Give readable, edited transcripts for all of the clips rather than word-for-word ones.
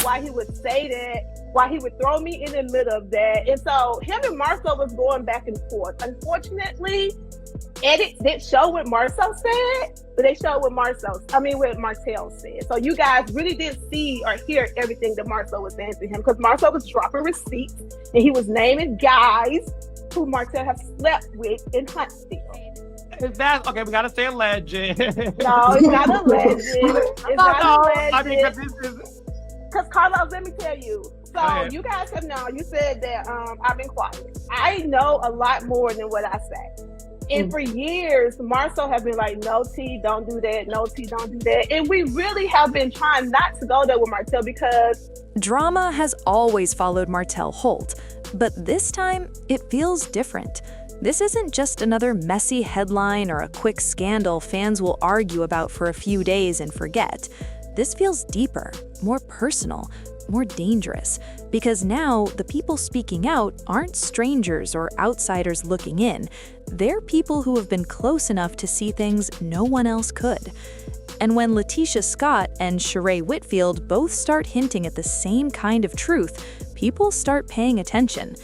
why he would say that, why he would throw me in the middle of that. And so him and Marcel was going back and forth. Unfortunately, edits didn't show what Marcel said, but they showed what what Martell said. So you guys really didn't see or hear everything that Marcel was saying to him, because Marcel was dropping receipts and he was naming guys who Martell have slept with in Huntsville. Is that okay? We gotta say a legend. No, it's not a legend. It's not a legend. I mean, this is. Because Carlos, let me tell you. So you guys have known. You said that I've been quiet. I know a lot more than what I say. And for years, Marcel have been like, no, T, don't do that. No, T, don't do that. And we really have been trying not to go there with Martell because drama has always followed Martell Holt, but this time it feels different. This isn't just another messy headline or a quick scandal fans will argue about for a few days and forget. This feels deeper, more personal, more dangerous, because now the people speaking out aren't strangers or outsiders looking in. They're people who have been close enough to see things no one else could. And when LaTisha Scott and Shereé Whitfield both start hinting at the same kind of truth, people start paying attention.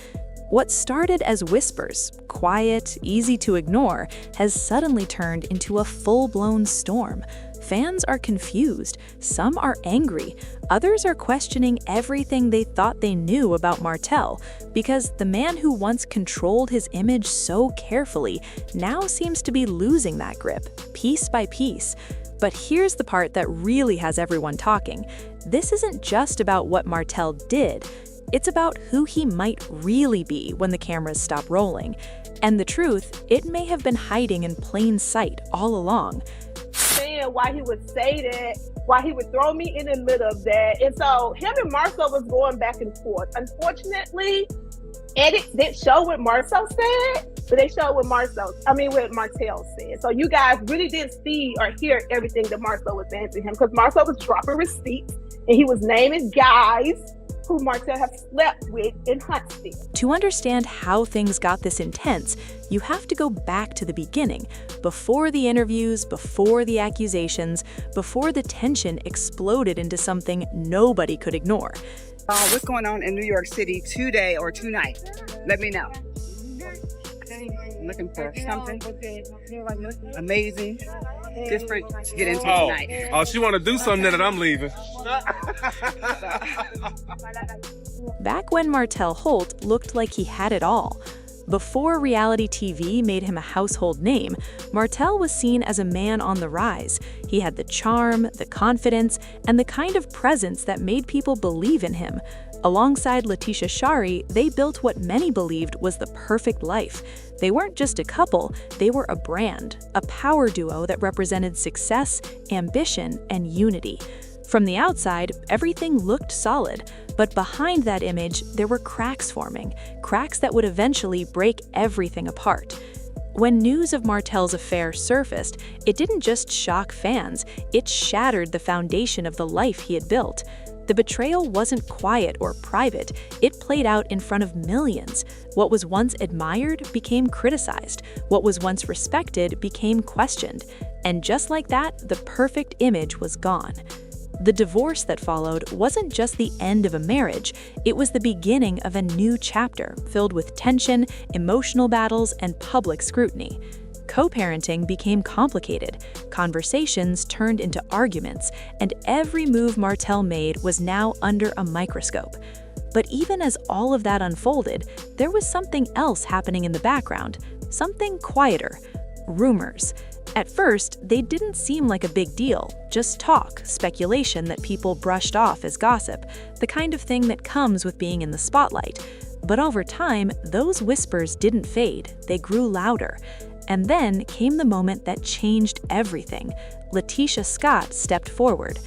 What started as whispers, quiet, easy to ignore, has suddenly turned into a full-blown storm. Fans are confused, some are angry, others are questioning everything they thought they knew about Martell, because the man who once controlled his image so carefully now seems to be losing that grip, piece by piece. But here's the part that really has everyone talking. This isn't just about what Martell did. It's about who he might really be when the cameras stop rolling. And the truth, it may have been hiding in plain sight all along. Saying why he would say that, why he would throw me in the middle of that. And so him and Marcel was going back and forth. Unfortunately, edits didn't show what Marcel said, but they showed what what Martell said. So you guys really didn't see or hear everything that Marcel was saying to him, because Marcel was dropping receipts and he was naming guys who Martell have slept with in Huntsville. To understand how things got this intense, you have to go back to the beginning, before the interviews, before the accusations, before the tension exploded into something nobody could ignore. What's going on in New York City today or tonight? Let me know. Looking for something amazing, different to get into tonight. Oh, she want to do something that I'm leaving. Back when Martell Holt looked like he had it all. Before reality TV made him a household name, Martell was seen as a man on the rise. He had the charm, the confidence, and the kind of presence that made people believe in him. Alongside LaTisha Shari, they built what many believed was the perfect life. They weren't just a couple, they were a brand, a power duo that represented success, ambition, and unity. From the outside, everything looked solid, but behind that image, there were cracks forming, cracks that would eventually break everything apart. When news of Martell's affair surfaced, it didn't just shock fans, it shattered the foundation of the life he had built. The betrayal wasn't quiet or private, it played out in front of millions. What was once admired became criticized, what was once respected became questioned. And just like that, the perfect image was gone. The divorce that followed wasn't just the end of a marriage, it was the beginning of a new chapter filled with tension, emotional battles, and public scrutiny. Co-parenting became complicated, conversations turned into arguments, and every move Martell made was now under a microscope. But even as all of that unfolded, there was something else happening in the background, something quieter: rumors. At first, they didn't seem like a big deal, just talk, speculation that people brushed off as gossip, the kind of thing that comes with being in the spotlight. But over time, those whispers didn't fade, they grew louder. And then came the moment that changed everything. LaTisha Scott stepped forward.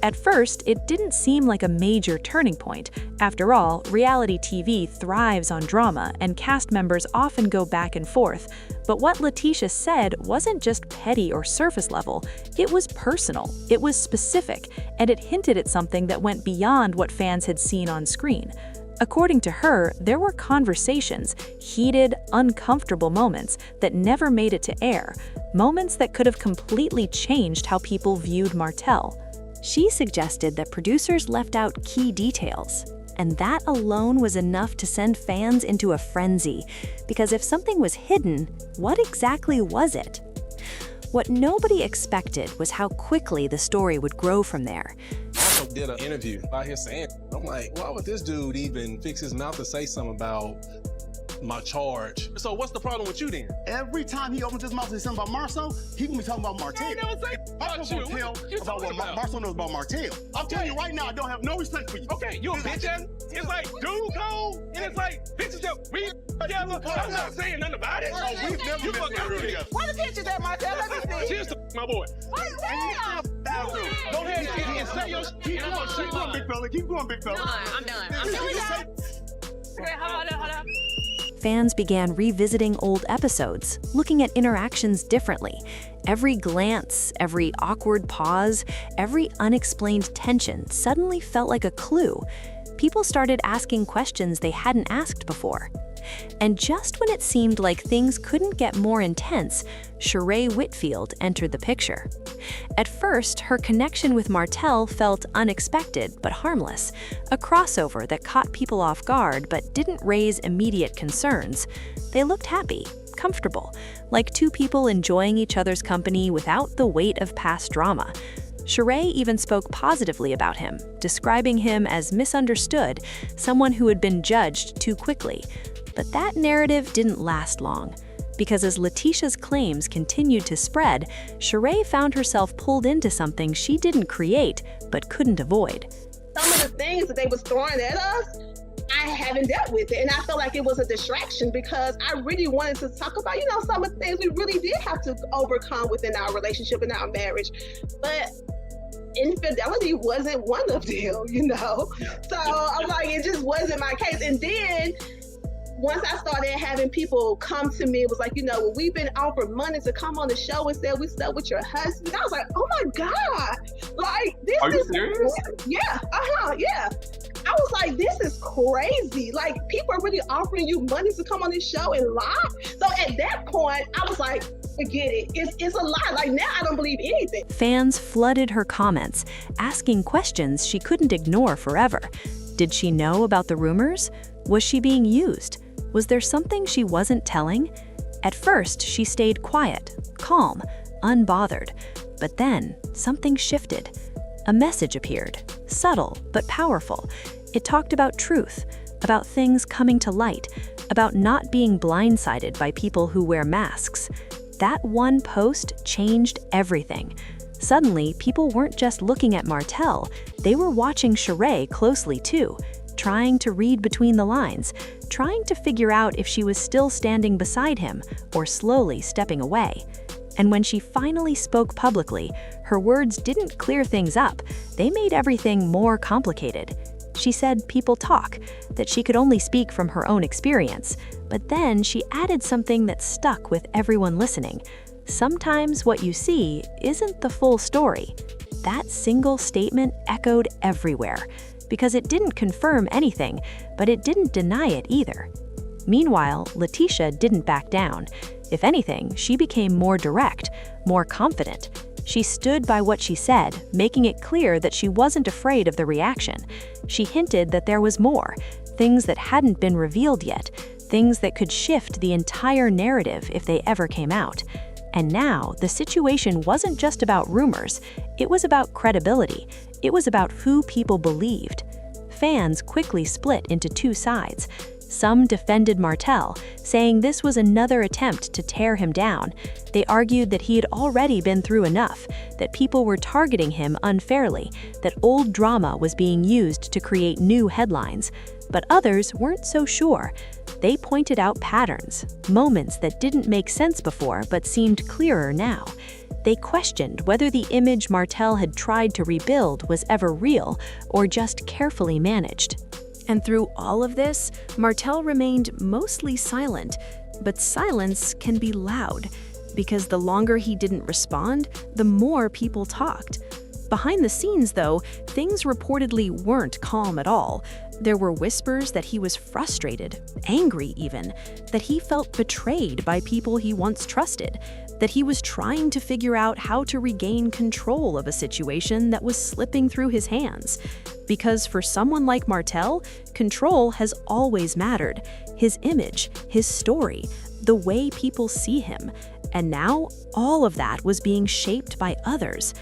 At first, it didn't seem like a major turning point. After all, reality TV thrives on drama, and cast members often go back and forth. But what LaTisha said wasn't just petty or surface level, it was personal, it was specific, and it hinted at something that went beyond what fans had seen on screen. According to her, there were conversations, heated, uncomfortable moments that never made it to air, moments that could have completely changed how people viewed Martell. She suggested that producers left out key details, and that alone was enough to send fans into a frenzy, because if something was hidden, what exactly was it? What nobody expected was how quickly the story would grow from there. I also did an interview out here saying, I'm like, why would this dude even fix his mouth to say something about my charge? So what's the problem with you then? Every time he opens his mouth to say something about Marcel, he gonna be talking about Martell. I never say I'm about gonna you. tell What you about talking what Marcel knows about Martell. I'm telling you right now, I don't have no respect for you. Okay, you a bitch ass. It's like dude code, and it's like bitches that we together. I'm not saying nothing about it. No, we've never You been fucking real together. What the pictures at, Martell? Let me see. Cheers to my boy. Go ahead and say your shit. Keep going, big fella. Keep going, big fella. I'm done. Okay, hold on. Fans began revisiting old episodes, looking at interactions differently. Every glance, every awkward pause, every unexplained tension suddenly felt like a clue. People started asking questions they hadn't asked before. And just when it seemed like things couldn't get more intense, Shereé Whitfield entered the picture. At first, her connection with Martell felt unexpected but harmless, a crossover that caught people off guard but didn't raise immediate concerns. They looked happy, comfortable, like two people enjoying each other's company without the weight of past drama. Shereé even spoke positively about him, describing him as misunderstood, someone who had been judged too quickly. But that narrative didn't last long, because as LaTisha's claims continued to spread, Shereé found herself pulled into something she didn't create but couldn't avoid. Some of the things that they was throwing at us, I haven't dealt with it. And I felt like it was a distraction because I really wanted to talk about, some of the things we really did have to overcome within our relationship and our marriage. But infidelity wasn't one of them, So I'm like, it just wasn't my case. And then once I started having people come to me, it was like, well, we've been offered money to come on the show and said we slept with your husband. I was like, oh my God, like this Are you is serious? Yeah, yeah. I was like, this is crazy. Like people are really offering you money to come on this show and lie. So at that point, I was like, forget it. It's a lie. Like now I don't believe anything. Fans flooded her comments, asking questions she couldn't ignore forever. Did she know about the rumors? Was she being used? Was there something she wasn't telling? At first, she stayed quiet, calm, unbothered. But then, something shifted. A message appeared, subtle but powerful. It talked about truth, about things coming to light, about not being blindsided by people who wear masks. That one post changed everything. Suddenly, people weren't just looking at Martell, they were watching Shereé closely too, trying to read between the lines, trying to figure out if she was still standing beside him or slowly stepping away. And when she finally spoke publicly, her words didn't clear things up, they made everything more complicated. She said people talk, that she could only speak from her own experience, but then she added something that stuck with everyone listening. Sometimes what you see isn't the full story. That single statement echoed everywhere, because it didn't confirm anything, but it didn't deny it either. Meanwhile, LaTisha didn't back down. If anything, she became more direct, more confident. She stood by what she said, making it clear that she wasn't afraid of the reaction. She hinted that there was more, things that hadn't been revealed yet, things that could shift the entire narrative if they ever came out. And now, the situation wasn't just about rumors, it was about credibility. It was about who people believed. Fans quickly split into two sides. Some defended Martell, saying this was another attempt to tear him down. They argued that he had already been through enough, that people were targeting him unfairly, that old drama was being used to create new headlines. But others weren't so sure. They pointed out patterns, moments that didn't make sense before but seemed clearer now. They questioned whether the image Martell had tried to rebuild was ever real or just carefully managed. And through all of this, Martell remained mostly silent. But silence can be loud, because the longer he didn't respond, the more people talked. Behind the scenes, though, things reportedly weren't calm at all. There were whispers that he was frustrated, angry even, that he felt betrayed by people he once trusted, that he was trying to figure out how to regain control of a situation that was slipping through his hands. Because for someone like Martell, control has always mattered. His image, his story, the way people see him. And now, all of that was being shaped by others.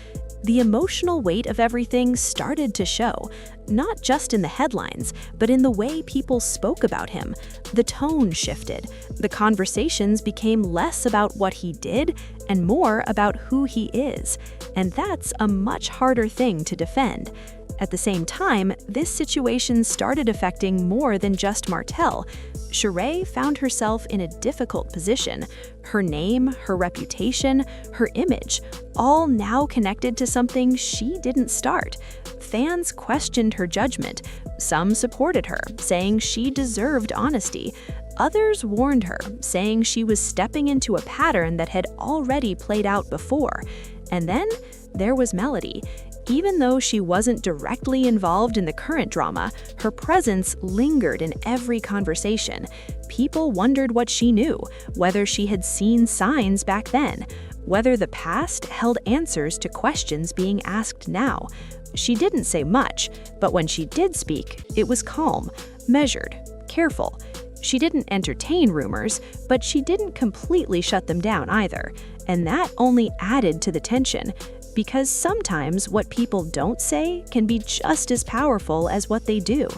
The emotional weight of everything started to show, not just in the headlines, but in the way people spoke about him. The tone shifted. The conversations became less about what he did and more about who he is. And that's a much harder thing to defend. At the same time, this situation started affecting more than just Martell. Shereé found herself in a difficult position. Her name, her reputation, her image, all now connected to something she didn't start. Fans questioned her judgment. Some supported her, saying she deserved honesty. Others warned her, saying she was stepping into a pattern that had already played out before. And then there was Melody. Even though she wasn't directly involved in the current drama, her presence lingered in every conversation. People wondered what she knew, whether she had seen signs back then, whether the past held answers to questions being asked now. She didn't say much, but when she did speak, it was calm, measured, careful. She didn't entertain rumors, but she didn't completely shut them down either, and that only added to the tension. Because sometimes what people don't say can be just as powerful as what they do.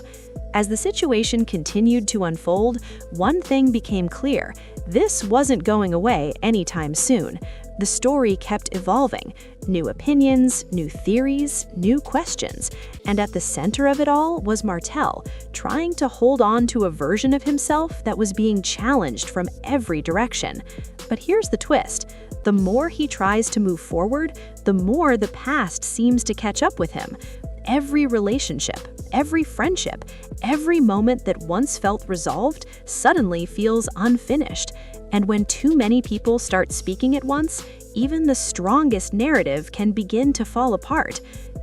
As the situation continued to unfold, one thing became clear: this wasn't going away anytime soon. The story kept evolving. New opinions, new theories, new questions. And at the center of it all was Martell, trying to hold on to a version of himself that was being challenged from every direction. But here's the twist. The more he tries to move forward, the more the past seems to catch up with him. Every relationship, every friendship, every moment that once felt resolved suddenly feels unfinished. And when too many people start speaking at once, even the strongest narrative can begin to fall apart.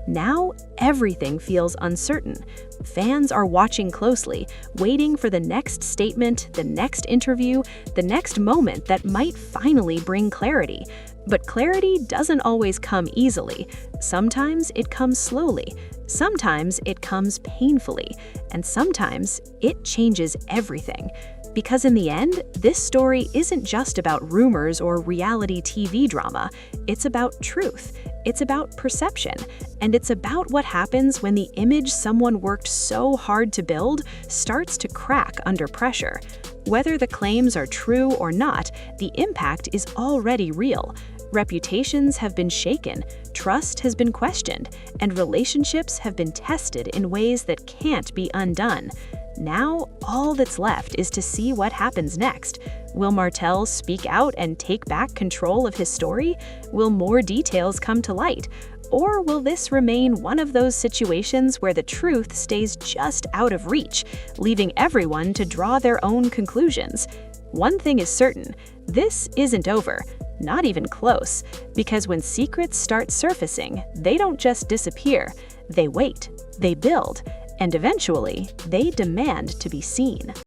Now, everything feels uncertain. Fans are watching closely, waiting for the next statement, the next interview, the next moment that might finally bring clarity. But clarity doesn't always come easily. Sometimes it comes slowly. Sometimes it comes painfully. And sometimes it changes everything. Because in the end, this story isn't just about rumors or reality TV drama. It's about truth. It's about perception. And it's about what happens when the image someone worked so hard to build starts to crack under pressure. Whether the claims are true or not, the impact is already real. Reputations have been shaken, trust has been questioned, and relationships have been tested in ways that can't be undone. Now, all that's left is to see what happens next. Will Martell speak out and take back control of his story? Will more details come to light? Or will this remain one of those situations where the truth stays just out of reach, leaving everyone to draw their own conclusions? One thing is certain, this isn't over. Not even close. Because when secrets start surfacing, they don't just disappear. They wait, they build, and eventually, they demand to be seen.